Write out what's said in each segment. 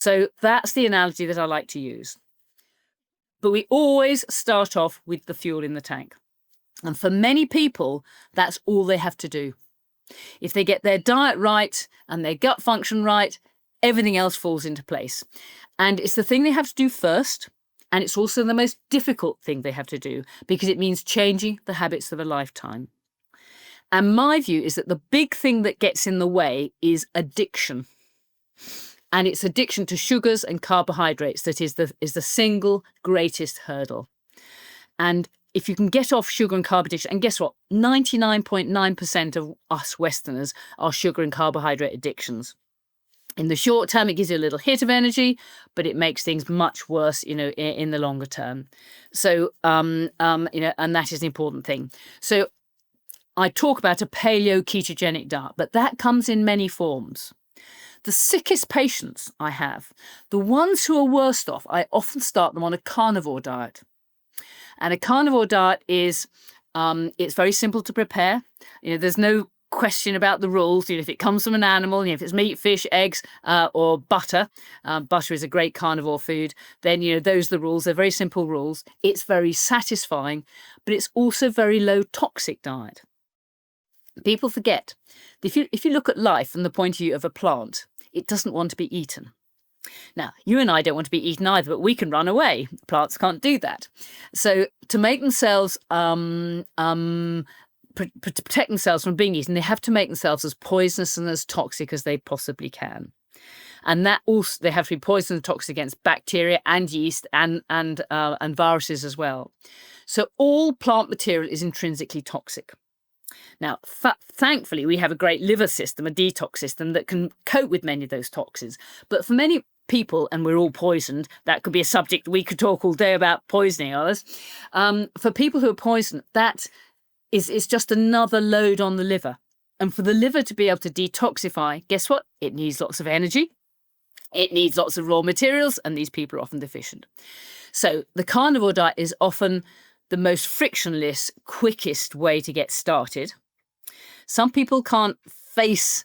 So that's the analogy that I like to use. But we always start off with the fuel in the tank. And for many people, that's all they have to do. If they get their diet right and their gut function right, everything else falls into place. And it's the thing they have to do first. And it's also the most difficult thing they have to do because it means changing the habits of a lifetime. And my view is that the big thing that gets in the way is addiction. And it's addiction to sugars and carbohydrates that is the single greatest hurdle. And if you can get off sugar and carb addiction, and guess what? 99.9% of us Westerners are sugar and carbohydrate addictions. In the short term, it gives you a little hit of energy, but it makes things much worse, in the longer term. So, and that is an important thing. So I talk about a paleo ketogenic diet, but that comes in many forms. The sickest patients I have, the ones who are worst off, I often start them on a carnivore diet. And a carnivore diet is, it's very simple to prepare. There's no question about the rules. If it comes from an animal, if it's meat, fish, eggs, or butter, butter is a great carnivore food, then, those are the rules. They're very simple rules. It's very satisfying, but it's also very low toxic diet. People forget, if you look at life from the point of view of a plant, it doesn't want to be eaten. Now, you and I don't want to be eaten either, but we can run away. Plants can't do that. So to make themselves, protect themselves from being eaten, they have to make themselves as poisonous and as toxic as they possibly can. And that also, they have to be poisonous and toxic against bacteria and yeast and viruses as well. So all plant material is intrinsically toxic. Now, thankfully, we have a great liver system, a detox system that can cope with many of those toxins. But for many people, and we're all poisoned, that could be a subject we could talk all day about poisoning others. For people who are poisoned, that is just another load on the liver. And for the liver to be able to detoxify, guess what? It needs lots of energy. It needs lots of raw materials, and these people are often deficient. So the carnivore diet is often the most frictionless, quickest way to get started. Some people can't face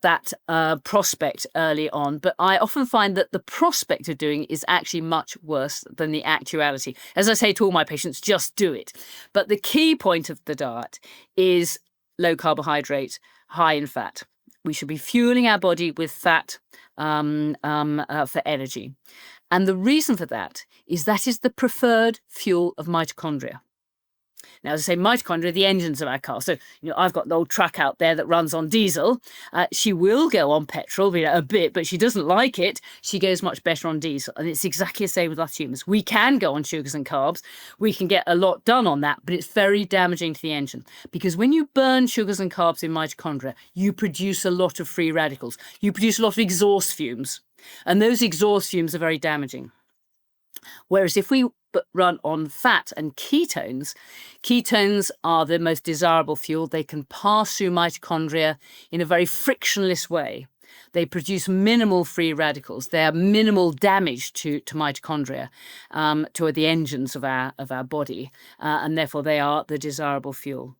that prospect early on, but I often find that the prospect of doing it is actually much worse than the actuality. As I say to all my patients, just do it. But the key point of the diet is low carbohydrate, high in fat. We should be fueling our body with fat for energy. And the reason for that is the preferred fuel of mitochondria. Now, as I say, mitochondria are the engines of our car. So, I've got the old truck out there that runs on diesel. She will go on petrol a bit, but she doesn't like it. She goes much better on diesel. And it's exactly the same with us humans. We can go on sugars and carbs. We can get a lot done on that, but it's very damaging to the engine. Because when you burn sugars and carbs in mitochondria, you produce a lot of free radicals. You produce a lot of exhaust fumes. And those exhaust fumes are very damaging. Whereas if we run on fat and ketones are the most desirable fuel. They can pass through mitochondria in a very frictionless way. They produce minimal free radicals. They have minimal damage to mitochondria, to the engines of our body, and therefore they are the desirable fuel.